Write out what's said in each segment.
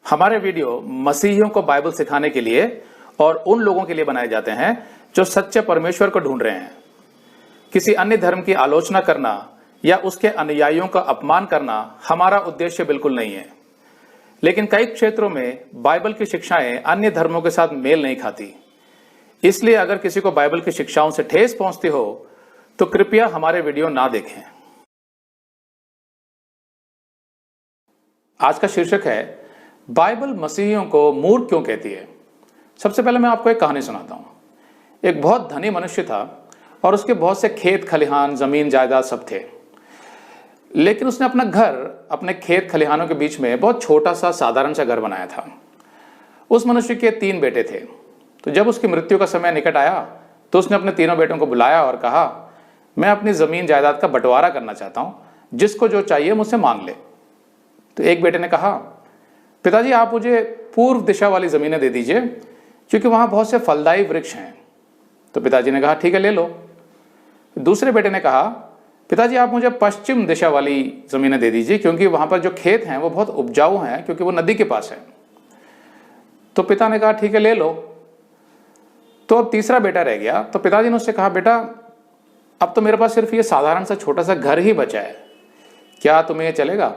हमारे वीडियो मसीहियों को बाइबल सिखाने के लिए और उन लोगों के लिए बनाए जाते हैं जो सच्चे परमेश्वर को ढूंढ रहे हैं। किसी अन्य धर्म की आलोचना करना या उसके अनुयायियों का अपमान करना हमारा उद्देश्य बिल्कुल नहीं है। लेकिन कई क्षेत्रों में बाइबल की शिक्षाएं अन्य धर्मों के साथ मेल नहीं खाती। इसलिए अगर किसी को बाइबल की शिक्षाओं से ठेस पहुंचती हो तो कृपया हमारे वीडियो ना देखें। आज का शीर्षक है बाइबल मसीहियों को मूर्ख क्यों कहती है। सबसे पहले मैं आपको एक कहानी सुनाता हूं। एक बहुत धनी मनुष्य था और उसके बहुत से खेत खलिहान, जमीन जायदाद सब थे। लेकिन उसने अपना घर अपने खेत खलिहानों के बीच में बहुत छोटा सा साधारण सा घर बनाया था। उस मनुष्य के 3 बेटे थे। तो जब उसकी मृत्यु का समय निकट आया तो उसने अपने तीनों बेटों को बुलाया और कहा, मैं अपनी जमीन जायदाद का बंटवारा करना चाहता हूं, जिसको जो चाहिए मुझसे मांग ले। तो एक बेटे ने कहा, पिताजी आप मुझे पूर्व दिशा वाली जमीनें दे दीजिए, क्योंकि वहां बहुत से फलदायी वृक्ष हैं। तो पिताजी ने कहा, ठीक है ले लो। दूसरे बेटे ने कहा, पिताजी आप मुझे पश्चिम दिशा वाली जमीनें दे दीजिए, क्योंकि वहां पर जो खेत हैं वो बहुत उपजाऊ हैं, क्योंकि वो नदी के पास है। तो पिता ने कहा, ठीक है ले लो। तो अब तीसरा बेटा रह गया। तो पिताजी ने उससे कहा, बेटा अब तो मेरे पास सिर्फ ये साधारण सा छोटा सा घर ही बचा है, क्या तुम्हें ये चलेगा?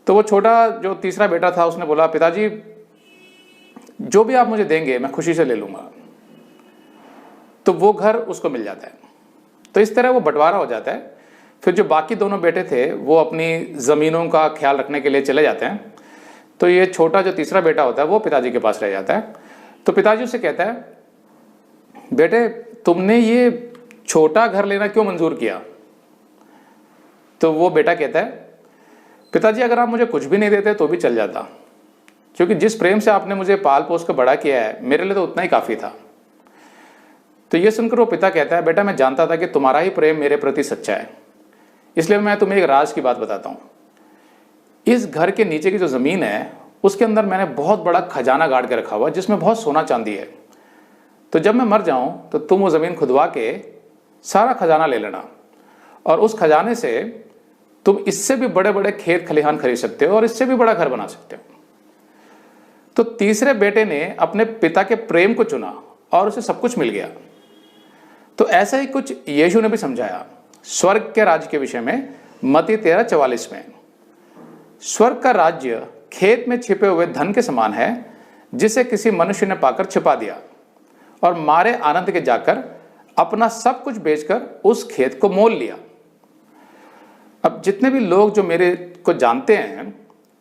तो वो छोटा जो तीसरा बेटा था उसने बोला, पिताजी जो भी आप मुझे देंगे मैं खुशी से ले लूंगा। तो वो घर उसको मिल जाता है। तो इस तरह वो बंटवारा हो जाता है। फिर जो बाकी दोनों बेटे थे वो अपनी जमीनों का ख्याल रखने के लिए चले जाते हैं। तो ये छोटा जो तीसरा बेटा होता है वो पिताजी के पास रह जाता है। तो पिताजी उससे कहता है, बेटे तुमने ये छोटा घर लेना क्यों मंजूर किया? तो वो बेटा कहता है, पिताजी अगर आप मुझे कुछ भी नहीं देते तो भी चल जाता, क्योंकि जिस प्रेम से आपने मुझे पाल पोस कर बड़ा किया है मेरे लिए तो उतना ही काफी था। तो ये सुनकर वो पिता कहता है, बेटा मैं जानता था कि तुम्हारा ही प्रेम मेरे प्रति सच्चा है, इसलिए मैं तुम्हें एक राज की बात बताता हूं। इस घर के नीचे की जो जमीन है उसके अंदर मैंने बहुत बड़ा खजाना गाड़ के रखा हुआ, जिसमें बहुत सोना चांदी है। तो जब मैं मर जाऊं तो तुम वो जमीन खुदवा के सारा खजाना ले लेना, और उस खजाने से तुम इससे भी बड़े बड़े खेत खलिहान खरीद सकते हो और इससे भी बड़ा घर बना सकते हो। तो तीसरे बेटे ने अपने पिता के प्रेम को चुना और उसे सब कुछ मिल गया। तो ऐसा ही कुछ यीशु ने भी समझाया स्वर्ग के राज्य के विषय में मत्ती 13:44 में। स्वर्ग का राज्य खेत में छिपे हुए धन के समान है, जिसे किसी मनुष्य ने पाकर छिपा दिया और मारे आनंद के जाकर अपना सब कुछ बेचकर उस खेत को मोल लिया। अब जितने भी लोग जो मेरे को जानते हैं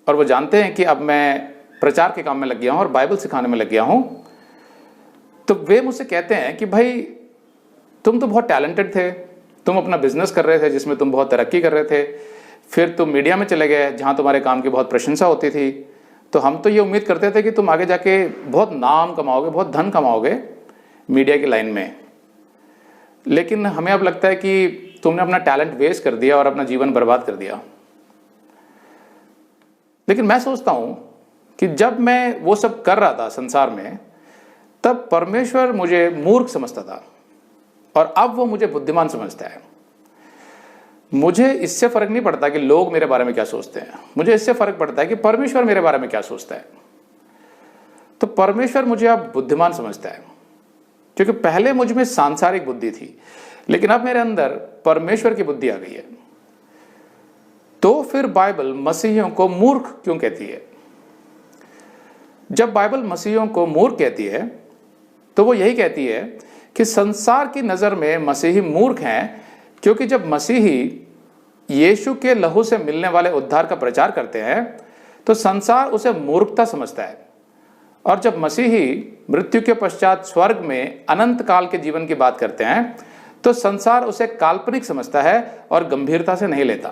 और वो जानते हैं कि अब मैं प्रचार के काम में लग गया हूं और बाइबल सिखाने में लग गया हूं, तो वे मुझसे कहते हैं कि भाई तुम तो बहुत टैलेंटेड थे, तुम अपना बिजनेस कर रहे थे जिसमें तुम बहुत तरक्की कर रहे थे, फिर तुम मीडिया में चले गए जहां तुम्हारे काम की बहुत प्रशंसा होती थी। तो हम तो ये उम्मीद करते थे कि तुम आगे जाके बहुत नाम कमाओगे, बहुत धन कमाओगे मीडिया की लाइन में। लेकिन हमें अब लगता है कि तुमने अपना टैलेंट वेस्ट कर दिया और अपना जीवन बर्बाद कर दिया। लेकिन मैं सोचता हूं कि जब मैं वो सब कर रहा था संसार में, तब परमेश्वर मुझे मूर्ख समझता था और अब वो मुझे बुद्धिमान समझता है। मुझे इससे फर्क नहीं पड़ता कि लोग मेरे बारे में क्या सोचते हैं, मुझे इससे फर्क पड़ता है कि परमेश्वर मेरे बारे में क्या सोचता है। तो परमेश्वर मुझे अब बुद्धिमान समझता है, क्योंकि पहले मुझ में सांसारिक बुद्धि थी, लेकिन अब मेरे अंदर परमेश्वर की बुद्धि आ गई है। तो फिर बाइबल मसीहियों को मूर्ख क्यों कहती है? जब बाइबल मसीहियों को मूर्ख कहती है तो वो यही कहती है कि संसार की नजर में मसीही मूर्ख हैं, क्योंकि जब मसीही यीशु के लहू से मिलने वाले उद्धार का प्रचार करते हैं तो संसार उसे मूर्खता समझता है, और जब मसीही मृत्यु के पश्चात स्वर्ग में अनंत काल के जीवन की बात करते हैं तो संसार उसे काल्पनिक समझता है और गंभीरता से नहीं लेता।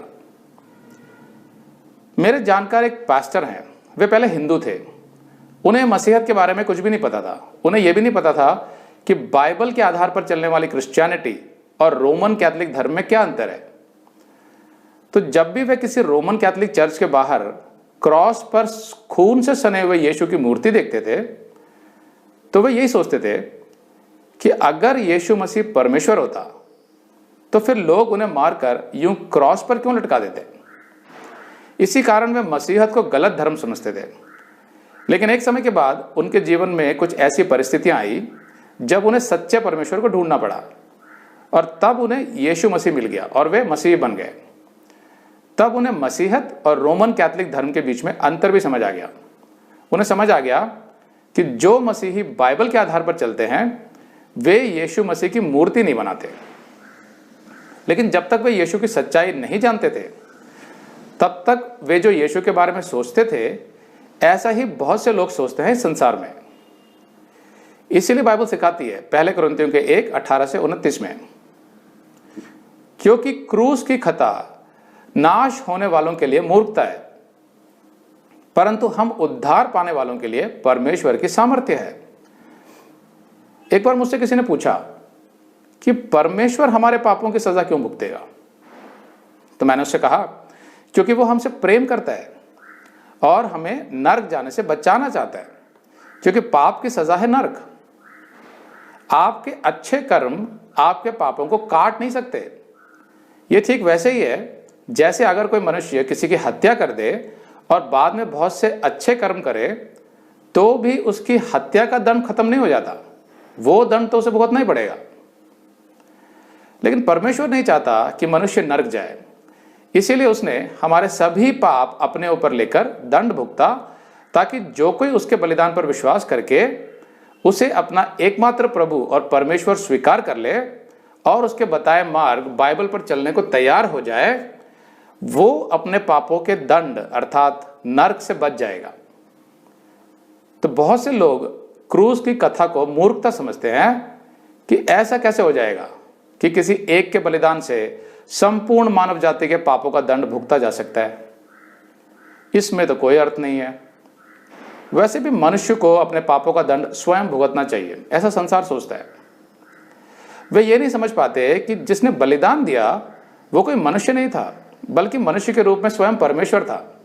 मेरे जानकार एक पास्टर हैं, वे पहले हिंदू थे। उन्हें मसीहत के बारे में कुछ भी नहीं पता था। उन्हें यह भी नहीं पता था कि बाइबल के आधार पर चलने वाली क्रिश्चियनिटी और रोमन कैथोलिक धर्म में क्या अंतर है। तो जब भी वे किसी रोमन कैथोलिक चर्च के बाहर क्रॉस पर खून से सने हुए यीशु की मूर्ति देखते थे तो वे यही सोचते थे कि अगर यीशु मसीह परमेश्वर होता तो फिर लोग उन्हें मारकर यूं क्रॉस पर क्यों लटका देते। इसी कारण वे मसीहत को गलत धर्म समझते थे लेकिन एक समय के बाद उनके जीवन में कुछ ऐसी परिस्थितियां आई जब उन्हें सच्चे परमेश्वर को ढूंढना पड़ा, और तब उन्हें यीशु मसीह मिल गया और वे मसीह बन गए। तब उन्हें मसीहत और रोमन कैथोलिक धर्म के बीच में अंतर भी समझ आ गया। उन्हें समझ आ गया कि जो मसीही बाइबल के आधार पर चलते हैं वे यीशु मसीह की मूर्ति नहीं बनाते। लेकिन जब तक वे यीशु की सच्चाई नहीं जानते थे तब तक वे जो यीशु के बारे में सोचते थे ऐसा ही बहुत से लोग सोचते हैं इस संसार में। इसीलिए बाइबल सिखाती है पहले कुरिन्थियों के 1:18 से 29 में, क्योंकि क्रूस की खता नाश होने वालों के लिए मूर्खता है, परंतु हम उद्धार पाने वालों के लिए परमेश्वर की सामर्थ्य है। एक बार मुझसे किसी ने पूछा कि परमेश्वर हमारे पापों की सजा क्यों भुगतेगा? तो मैंने उससे कहा क्योंकि वो हमसे प्रेम करता है और हमें नरक जाने से बचाना चाहता है, क्योंकि पाप की सजा है नरक। आपके अच्छे कर्म आपके पापों को काट नहीं सकते। ये ठीक वैसे ही है जैसे अगर कोई मनुष्य किसी की हत्या कर दे और बाद में बहुत से अच्छे कर्म करे तो भी उसकी हत्या का दंड खत्म नहीं हो जाता, वो दंड तो उसे भुगतना ही पड़ेगा। लेकिन परमेश्वर नहीं चाहता कि मनुष्य नरक जाए, इसीलिए उसने हमारे सभी पाप अपने ऊपर लेकर दंड भुगता, ताकि जो कोई उसके बलिदान पर विश्वास करके उसे अपना एकमात्र प्रभु और परमेश्वर स्वीकार कर ले और उसके बताए मार्ग बाइबल पर चलने को तैयार हो जाए, वो अपने पापों के दंड अर्थात नरक से बच जाएगा। तो बहुत से लोग क्रूस की कथा को मूर्खता समझते हैं कि ऐसा कैसे हो जाएगा कि किसी एक के बलिदान से संपूर्ण मानव जाति के पापों का दंड भुगता जा सकता है। इसमें तो कोई अर्थ नहीं है। वैसे भी मनुष्य को अपने पापों का दंड स्वयं भुगतना चाहिए, ऐसा संसार सोचता है। वे ये नहीं समझ पाते कि जिसने बलिदान दिया वो कोई मनुष्य नहीं था, बल्कि मनुष्य के रूप में स्वयं परमेश्वर था,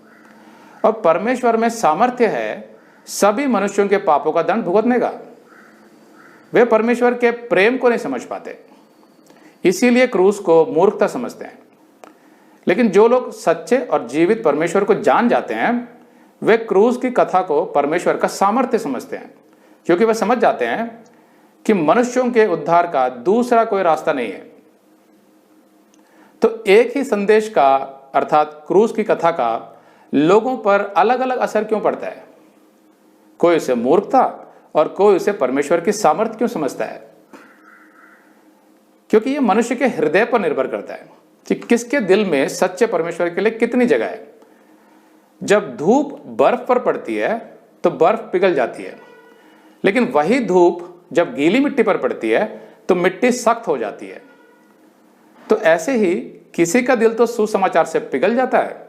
और परमेश्वर में सामर्थ्य है सभी मनुष्यों के पापों का दंड भुगतने का। वे परमेश्वर के प्रेम को नहीं समझ पाते, इसीलिए क्रूस को मूर्खता समझते हैं। लेकिन जो लोग सच्चे और जीवित परमेश्वर को जान जाते हैं वे क्रूस की कथा को परमेश्वर का सामर्थ्य समझते हैं, क्योंकि वे समझ जाते हैं कि मनुष्यों के उद्धार का दूसरा कोई रास्ता नहीं है। तो एक ही संदेश का अर्थात क्रूस की कथा का लोगों पर अलग अलग असर क्यों पड़ता है? कोई उसे मूर्खता और कोई उसे परमेश्वर की सामर्थ्य क्यों समझता है? क्योंकि यह मनुष्य के हृदय पर निर्भर करता है कि किसके दिल में सच्चे परमेश्वर के लिए कितनी जगह है। जब धूप बर्फ पर पड़ती है तो बर्फ पिघल जाती है, लेकिन वही धूप जब गीली मिट्टी पर पड़ती है तो मिट्टी सख्त हो जाती है। तो ऐसे ही किसी का दिल तो सुसमाचार से पिघल जाता है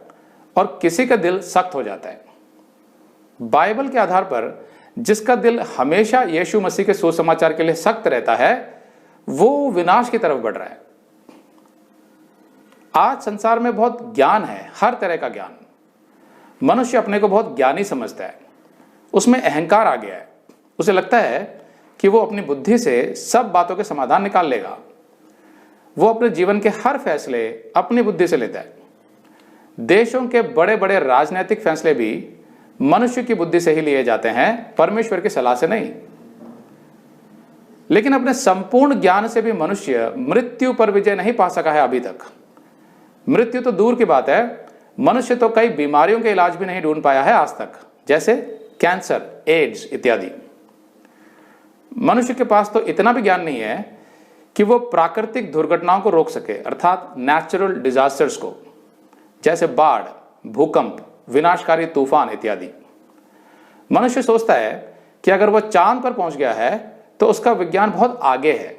और किसी का दिल सख्त हो जाता है। बाइबल के आधार पर जिसका दिल हमेशा यीशु मसीह के सुसमाचार के लिए सख्त रहता है वो विनाश की तरफ बढ़ रहा है। आज संसार में बहुत ज्ञान है, हर तरह का ज्ञान। मनुष्य अपने को बहुत ज्ञानी समझता है, उसमें अहंकार आ गया है। उसे लगता है कि वो अपनी बुद्धि से सब बातों के समाधान निकाल लेगा। वो अपने जीवन के हर फैसले अपनी बुद्धि से लेता है। देशों के बड़े बड़े राजनीतिक फैसले भी मनुष्य की बुद्धि से ही लिए जाते हैं, परमेश्वर की सलाह से नहीं। लेकिन अपने संपूर्ण ज्ञान से भी मनुष्य मृत्यु पर विजय नहीं पा सका है अभी तक। मृत्यु तो दूर की बात है, मनुष्य तो कई बीमारियों के इलाज भी नहीं ढूंढ पाया है आज तक, जैसे कैंसर, एड्स इत्यादि। मनुष्य के पास तो इतना भी ज्ञान नहीं है कि वो प्राकृतिक दुर्घटनाओं को रोक सके, अर्थात नेचुरल डिजास्टर्स को, जैसे बाढ़, भूकंप, विनाशकारी तूफान इत्यादि। मनुष्य सोचता है कि अगर वो चांद पर पहुंच गया है तो उसका विज्ञान बहुत आगे है,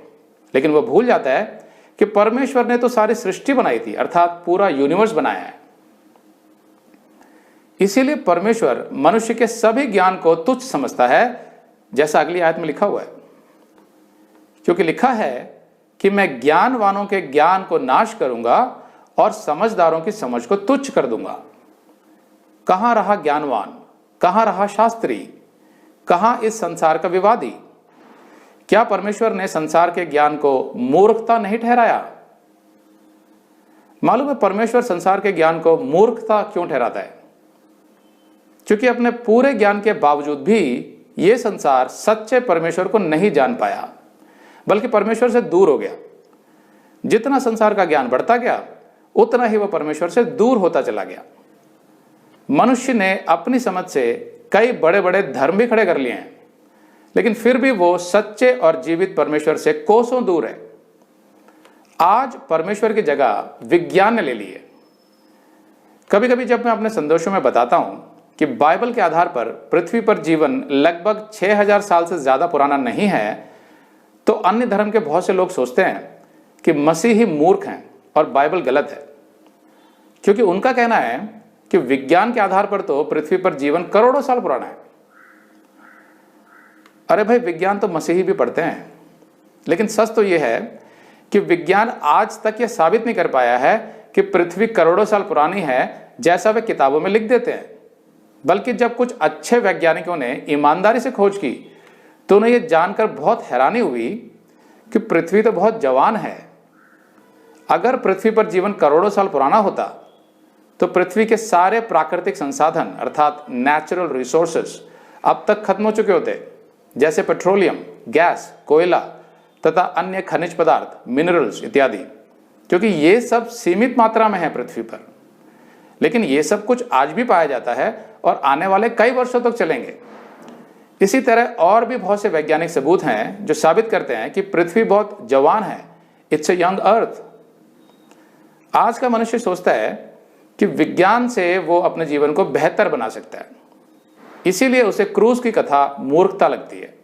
लेकिन वो भूल जाता है कि परमेश्वर ने तो सारी सृष्टि बनाई थी, अर्थात पूरा यूनिवर्स बनाया है। इसीलिए परमेश्वर मनुष्य के सभी ज्ञान को तुच्छ समझता है, जैसा अगली आयत में लिखा हुआ है। क्योंकि लिखा है कि मैं ज्ञानवानों के ज्ञान को नाश करूंगा और समझदारों की समझ को तुच्छ कर दूंगा। कहां रहा ज्ञानवान, कहां रहा शास्त्री, कहां इस संसार का विवादी? क्या परमेश्वर ने संसार के ज्ञान को मूर्खता नहीं ठहराया? मालूम है परमेश्वर संसार के ज्ञान को मूर्खता क्यों ठहराता है? क्योंकि अपने पूरे ज्ञान के बावजूद भी ये संसार सच्चे परमेश्वर को नहीं जान पाया, बल्कि परमेश्वर से दूर हो गया। जितना संसार का ज्ञान बढ़ता गया, उतना ही वह परमेश्वर से दूर होता चला गया। मनुष्य ने अपनी समझ से कई बड़े बड़े धर्म भी खड़े कर लिए हैं, लेकिन फिर भी वो सच्चे और जीवित परमेश्वर से कोसों दूर है। आज परमेश्वर की जगह विज्ञान ने ले ली है। कभी कभी जब मैं अपने संदेशों में बताता हूं कि बाइबल के आधार पर पृथ्वी पर जीवन लगभग 6000 साल से ज्यादा पुराना नहीं है, तो अन्य धर्म के बहुत से लोग सोचते हैं कि मसीह ही मूर्ख हैं और बाइबल गलत है, क्योंकि उनका कहना है कि विज्ञान के आधार पर तो पृथ्वी पर जीवन करोड़ों साल पुराना है। अरे भाई, विज्ञान तो मसीही भी पढ़ते हैं, लेकिन सच तो यह है कि विज्ञान आज तक यह साबित नहीं कर पाया है कि पृथ्वी करोड़ों साल पुरानी है, जैसा वे किताबों में लिख देते हैं। बल्कि जब कुछ अच्छे वैज्ञानिकों ने ईमानदारी से खोज की, तो उन्हें यह जानकर बहुत हैरानी हुई कि पृथ्वी तो बहुत जवान है। अगर पृथ्वी पर जीवन करोड़ों साल पुराना होता, तो पृथ्वी के सारे प्राकृतिक संसाधन अर्थात नेचुरल रिसोर्सेस अब तक खत्म हो चुके होते, जैसे पेट्रोलियम, गैस, कोयला तथा अन्य खनिज पदार्थ, मिनरल्स इत्यादि, क्योंकि ये सब सीमित मात्रा में है पृथ्वी पर। लेकिन ये सब कुछ आज भी पाया जाता है और आने वाले कई वर्षों तक चलेंगे। इसी तरह और भी बहुत से वैज्ञानिक सबूत हैं जो साबित करते हैं कि पृथ्वी बहुत जवान है। इट्स ए यंग अर्थ। आज का मनुष्य सोचता है कि विज्ञान से वो अपने जीवन को बेहतर बना सकता है, इसीलिए उसे क्रूस की कथा मूर्खता लगती है।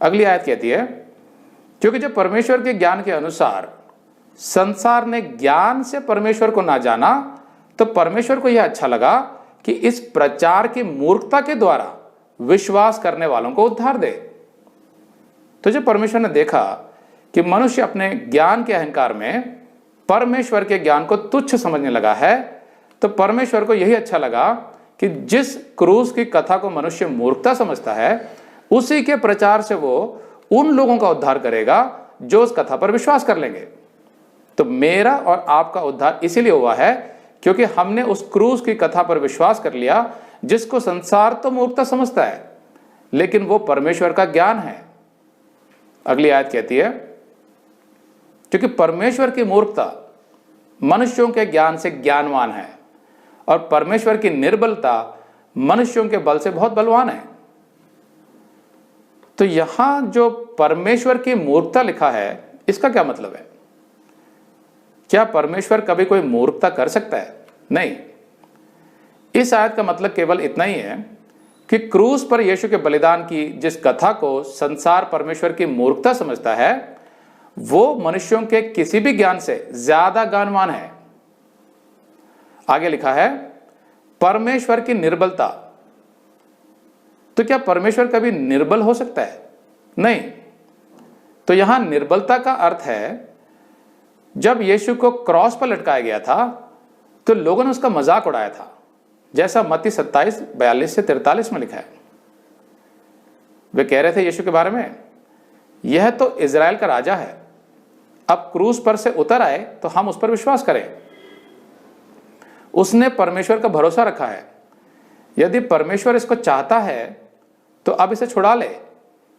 अगली आयत कहती है, क्योंकि जब परमेश्वर के ज्ञान के अनुसार संसार ने ज्ञान से परमेश्वर को ना जाना, तो परमेश्वर को यह अच्छा लगा कि इस प्रचार की मूर्खता के द्वारा विश्वास करने वालों को उद्धार दे। तो जब परमेश्वर ने देखा कि मनुष्य अपने ज्ञान के अहंकार में परमेश्वर के ज्ञान को तुच्छ समझने लगा है, तो परमेश्वर को यही अच्छा लगा कि जिस क्रूस की कथा को मनुष्य मूर्खता समझता है, उसी के प्रचार से वो उन लोगों का उद्धार करेगा जो उस कथा पर विश्वास कर लेंगे। तो मेरा और आपका उद्धार इसीलिए हुआ है क्योंकि हमने उस क्रूस की कथा पर विश्वास कर लिया, जिसको संसार तो मूर्खता समझता है, लेकिन वो परमेश्वर का ज्ञान है। अगली आयत कहती है, क्योंकि परमेश्वर की मूर्खता मनुष्यों के ज्ञान से ज्ञानवान है और परमेश्वर की निर्बलता मनुष्यों के बल से बहुत बलवान है। तो यहां जो परमेश्वर की मूर्खता लिखा है, इसका क्या मतलब है? क्या परमेश्वर कभी कोई मूर्खता कर सकता है? नहीं। इस आयत का मतलब केवल इतना ही है कि क्रूस पर यीशु के बलिदान की जिस कथा को संसार परमेश्वर की मूर्खता समझता है, वो मनुष्यों के किसी भी ज्ञान से ज्यादा ज्ञानवान है। आगे लिखा है, परमेश्वर की निर्बलता। तो क्या परमेश्वर कभी निर्बल हो सकता है? नहीं। तो यहां निर्बलता का अर्थ है, जब यीशु को क्रॉस पर लटकाया गया था, तो लोगों ने उसका मजाक उड़ाया था, जैसा मत्ती 27:42-43 में लिखा है। वे कह रहे थे यीशु के बारे में, यह तो इजराइल का राजा है, अब क्रूस पर से उतर आए तो हम उस पर विश्वास करें। उसने परमेश्वर का भरोसा रखा है। यदि परमेश्वर इसको चाहता है तो अब इसे छुड़ा ले,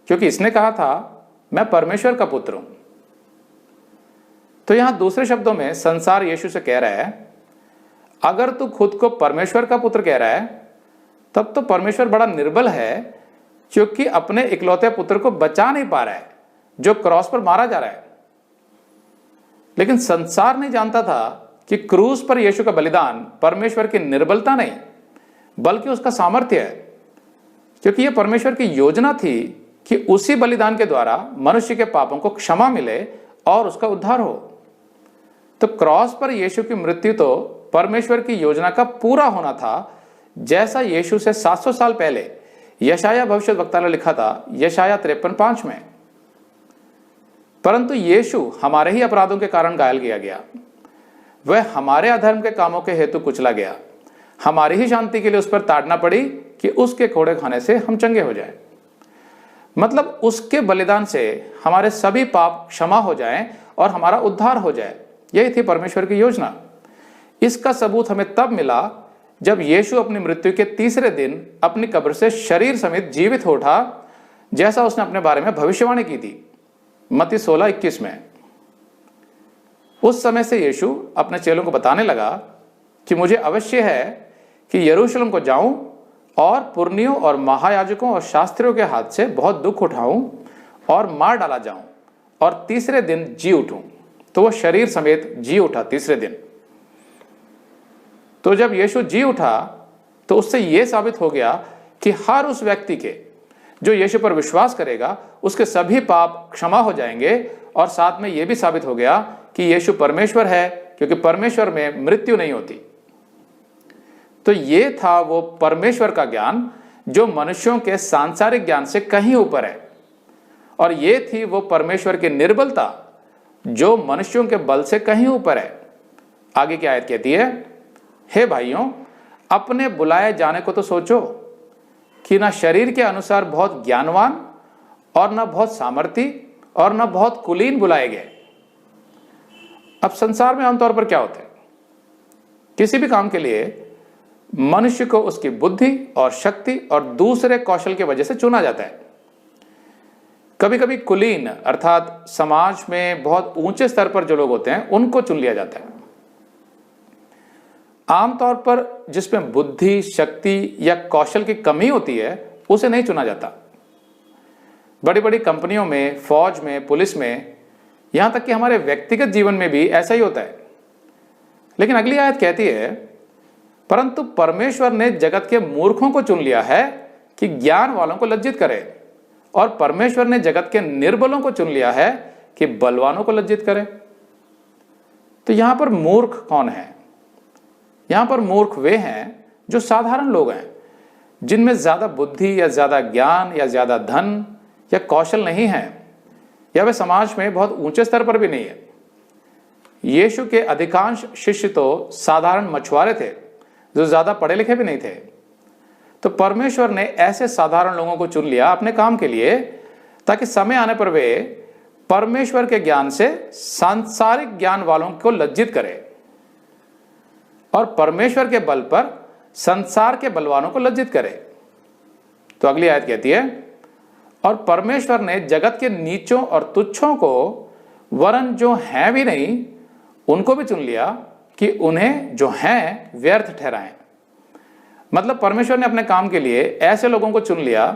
क्योंकि इसने कहा था मैं परमेश्वर का पुत्र हूं। तो यहां दूसरे शब्दों में संसार यीशु से कह रहा है, अगर तू खुद को परमेश्वर का पुत्र कह रहा है, तब तो परमेश्वर बड़ा निर्बल है, क्योंकि अपने इकलौते पुत्र को बचा नहीं पा रहा है, जो क्रॉस पर मारा जा रहा है। लेकिन संसार नहीं जानता था कि क्रूस पर यीशु का बलिदान परमेश्वर की निर्बलता नहीं, बल्कि उसका सामर्थ्य है, क्योंकि यह परमेश्वर की योजना थी कि उसी बलिदान के द्वारा मनुष्य के पापों को क्षमा मिले और उसका उद्धार हो। तो क्रॉस पर यीशु की मृत्यु तो परमेश्वर की योजना का पूरा होना था, जैसा यीशु से 700 साल पहले यशाया भविष्यद्वक्ता ने लिखा था, यशाया 53:5 में। परंतु यीशु हमारे ही अपराधों के कारण घायल किया गया, वह हमारे अधर्म के कामों के हेतु कुचला गया, हमारी ही शांति के लिए उस पर ताड़ना पड़ी कि उसके कोड़े खाने से हम चंगे हो जाएं। मतलब उसके बलिदान से हमारे सभी पाप क्षमा हो जाएं और हमारा उद्धार हो जाए। यही थी परमेश्वर की योजना। इसका सबूत हमें तब मिला जब यीशु अपनी मृत्यु के तीसरे दिन अपनी कब्र से शरीर समेत जीवित हो उठा, जैसा उसने अपने बारे में भविष्यवाणी की थी मत्ती 16:21 में। उस समय से यीशु अपने चेलों को बताने लगा कि मुझे अवश्य है कि यरूशलेम को जाऊं और पुरनियों और महायाजकों और शास्त्रियों के हाथ से बहुत दुख उठाऊं और मार डाला जाऊं और तीसरे दिन जी उठूं। तो वो शरीर समेत जी उठा तीसरे दिन। तो जब यीशु जी उठा तो उससे यह साबित हो गया कि हर उस व्यक्ति के जो यीशु पर विश्वास करेगा उसके सभी पाप क्षमा हो जाएंगे। और साथ में यह भी साबित हो गया कि यीशु परमेश्वर है, क्योंकि परमेश्वर में मृत्यु नहीं होती। तो ये था वो परमेश्वर का ज्ञान जो मनुष्यों के सांसारिक ज्ञान से कहीं ऊपर है, और ये थी वो परमेश्वर की निर्बलता जो मनुष्यों के बल से कहीं ऊपर है। आगे की आयत कहती है, हे भाइयों, अपने बुलाए जाने को तो सोचो कि ना शरीर के अनुसार बहुत ज्ञानवान और ना बहुत सामर्थी और ना बहुत कुलीन बुलाए गए। अब संसार में आमतौर पर क्या होता है, किसी भी काम के लिए मनुष्य को उसकी बुद्धि और शक्ति और दूसरे कौशल की वजह से चुना जाता है। कभी कभी कुलीन अर्थात समाज में बहुत ऊंचे स्तर पर जो लोग होते हैं उनको चुन लिया जाता है। आमतौर पर जिसमें बुद्धि, शक्ति या कौशल की कमी होती है उसे नहीं चुना जाता। बड़ी बड़ी कंपनियों में, फौज में, पुलिस में, यहां तक कि हमारे व्यक्तिगत जीवन में भी ऐसा ही होता है। लेकिन अगली आयत कहती है, परंतु परमेश्वर ने जगत के मूर्खों को चुन लिया है कि ज्ञान वालों को लज्जित करे, और परमेश्वर ने जगत के निर्बलों को चुन लिया है कि बलवानों को लज्जित करे। तो यहां पर मूर्ख कौन है? यहां पर मूर्ख वे हैं जो साधारण लोग हैं, जिनमें ज्यादा बुद्धि या ज्यादा ज्ञान या ज्यादा धन या कौशल नहीं है, या वे समाज में बहुत ऊंचे स्तर पर भी नहीं है। यीशु के अधिकांश शिष्य तो साधारण मछुआरे थे जो ज्यादा पढ़े लिखे भी नहीं थे। तो परमेश्वर ने ऐसे साधारण लोगों को चुन लिया अपने काम के लिए, ताकि समय आने पर वे परमेश्वर के ज्ञान से सांसारिक ज्ञान वालों को लज्जित करे और परमेश्वर के बल पर संसार के बलवानों को लज्जित करे। तो अगली आयत कहती है, और परमेश्वर ने जगत के नीचों और तुच्छों को, वरन जो हैं भी नहीं उनको भी चुन लिया कि उन्हें जो हैं व्यर्थ ठहराएं। मतलब परमेश्वर ने अपने काम के लिए ऐसे लोगों को चुन लिया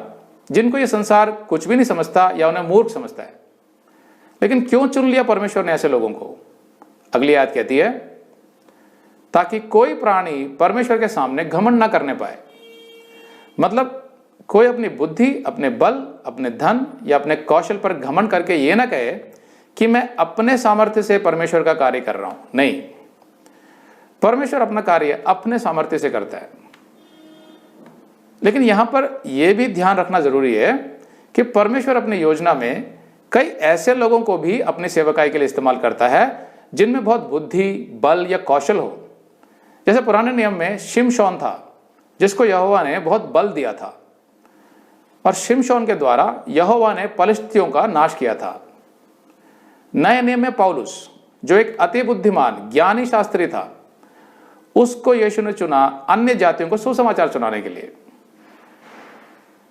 जिनको ये संसार कुछ भी नहीं समझता या उन्हें मूर्ख समझता है। लेकिन क्यों चुन लिया परमेश्वर ने ऐसे लोगों को? अगली आयत कहती है, ताकि कोई प्राणी परमेश्वर के सामने घमंड ना करने पाए। मतलब कोई अपनी बुद्धि, अपने बल, अपने धन या अपने कौशल पर घमंड करके ये ना कहे कि मैं अपने सामर्थ्य से परमेश्वर का कार्य कर रहा हूं। नहीं, परमेश्वर अपना कार्य अपने सामर्थ्य से करता है। लेकिन यहां पर यह भी ध्यान रखना जरूरी है कि परमेश्वर अपनी योजना में कई ऐसे लोगों को भी अपनी सेवकाई के लिए इस्तेमाल करता है जिनमें बहुत बुद्धि, बल या कौशल हो। जैसे पुराने नियम में शिमशोन था, जिसको यहोवा ने बहुत बल दिया था, और शिमशोन के द्वारा यहोवा ने पलिश्तियों का नाश किया था। नए नियम में पौलुस, जो एक अति बुद्धिमान ज्ञानी शास्त्री था, उसको यीशु ने चुना अन्य जातियों को सुसमाचार सुनाने के लिए।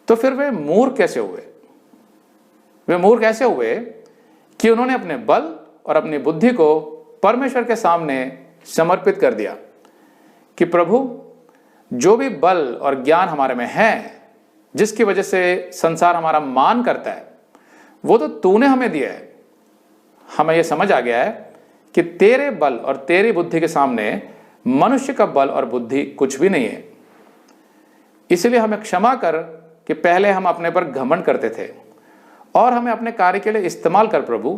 तो फिर वे मूर्ख कैसे हुए? वे मूर्ख ऐसे हुए कि उन्होंने अपने बल और अपनी बुद्धि को परमेश्वर के सामने समर्पित कर दिया कि प्रभु, जो भी बल और ज्ञान हमारे में है, जिसकी वजह से संसार हमारा मान करता है, वो तो तूने हमें दिया है। हमें यह समझ आ गया है कि तेरे बल और तेरी बुद्धि के सामने मनुष्य का बल और बुद्धि कुछ भी नहीं है। इसलिए हमें क्षमा कर कि पहले हम अपने पर घमंड करते थे, और हमें अपने कार्य के लिए इस्तेमाल कर प्रभु।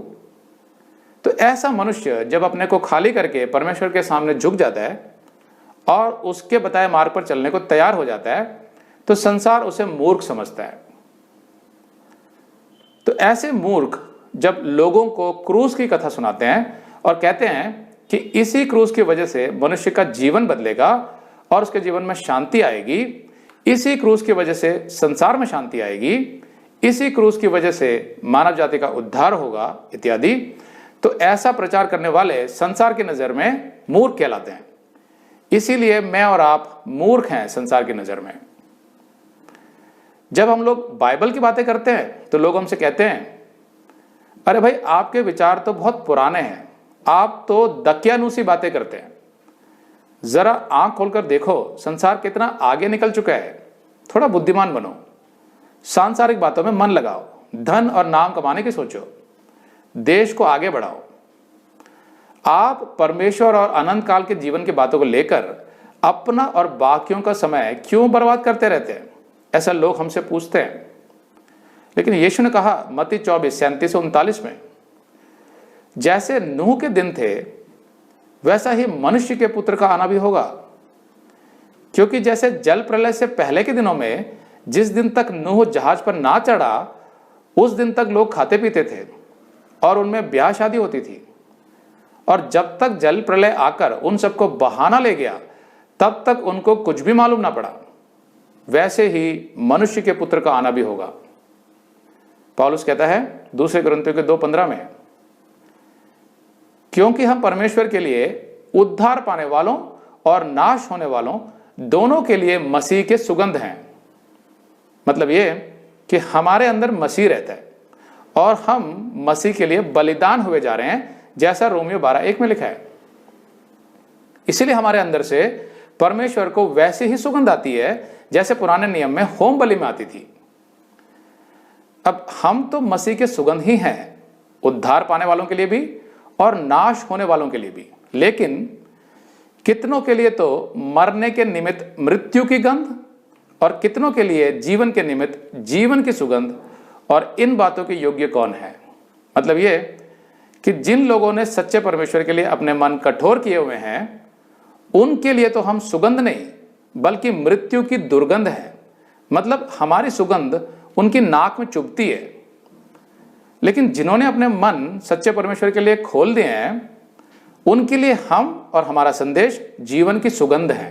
तो ऐसा मनुष्य जब अपने को खाली करके परमेश्वर के सामने झुक जाता है और उसके बताए मार्ग पर चलने को तैयार हो जाता है, तो संसार उसे मूर्ख समझता है। तो ऐसे मूर्ख जब लोगों को क्रूस की कथा सुनाते हैं और कहते हैं कि इसी क्रूस की वजह से मनुष्य का जीवन बदलेगा और उसके जीवन में शांति आएगी, इसी क्रूस की वजह से संसार में शांति आएगी, इसी क्रूस की वजह से मानव जाति का उद्धार होगा इत्यादि, तो ऐसा प्रचार करने वाले संसार की नजर में मूर्ख कहलाते हैं। इसीलिए मैं और आप मूर्ख हैं संसार की नजर में। जब हम लोग बाइबल की बातें करते हैं तो लोग हमसे कहते हैं, अरे भाई आपके विचार तो बहुत पुराने हैं, आप तो दकियानूसी बातें करते हैं। जरा आंख खोलकर देखो संसार कितना आगे निकल चुका है। थोड़ा बुद्धिमान बनो, सांसारिक बातों में मन लगाओ, धन और नाम कमाने की सोचो, देश को आगे बढ़ाओ। आप परमेश्वर और अनंत काल के जीवन की बातों को लेकर अपना और बाकियों का समय क्यों बर्बाद करते रहते हैं, ऐसा लोग हमसे पूछते हैं। लेकिन यीशु ने कहा मत्ती 24:37-39 में, जैसे नूह के दिन थे वैसा ही मनुष्य के पुत्र का आना भी होगा। क्योंकि जैसे जल प्रलय से पहले के दिनों में जिस दिन तक नूह जहाज पर ना चढ़ा उस दिन तक लोग खाते पीते थे और उनमें ब्याह शादी होती थी, और जब तक जल प्रलय आकर उन सबको बहाना ले गया तब तक उनको कुछ भी मालूम ना पड़ा, वैसे ही मनुष्य के पुत्र का आना भी होगा। पौलुस कहता है दूसरे कुरिन्थियों के 2:15 में, क्योंकि हम परमेश्वर के लिए उद्धार पाने वालों और नाश होने वालों दोनों के लिए मसीह के सुगंध हैं। मतलब ये कि हमारे अंदर मसीह रहता है और हम मसीह के लिए बलिदान हुए जा रहे हैं, जैसा रोमियो 12:1 में लिखा है। इसीलिए हमारे अंदर से परमेश्वर को वैसे ही सुगंध आती है जैसे पुराने नियम में होम बलि में आती थी। अब हम तो मसीह के सुगंध ही हैं, उद्धार पाने वालों के लिए भी और नाश होने वालों के लिए भी। लेकिन कितनों के लिए तो मरने के निमित्त मृत्यु की गंध और कितनों के लिए जीवन के निमित्त जीवन की सुगंध। और इन बातों के योग्य कौन है? मतलब ये कि जिन लोगों ने सच्चे परमेश्वर के लिए अपने मन कठोर किए हुए हैं उनके लिए तो हम सुगंध नहीं बल्कि मृत्यु की दुर्गंध है। मतलब हमारी सुगंध उनकी नाक में चुभती है। लेकिन जिन्होंने अपने मन सच्चे परमेश्वर के लिए खोल दिए हैं उनके लिए हम और हमारा संदेश जीवन की सुगंध है।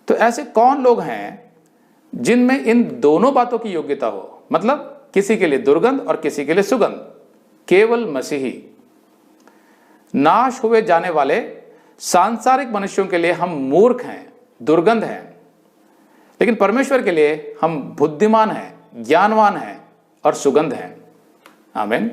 तो ऐसे कौन लोग हैं जिनमें इन दोनों बातों की योग्यता हो? मतलब किसी के लिए दुर्गंध और किसी के लिए सुगंध। केवल मसीही। नाश हुए जाने वाले सांसारिक मनुष्यों के लिए हम मूर्ख हैं, दुर्गंध हैं, लेकिन परमेश्वर के लिए हम बुद्धिमान हैं, ज्ञानवान हैं और सुगंध हैं। आमीन।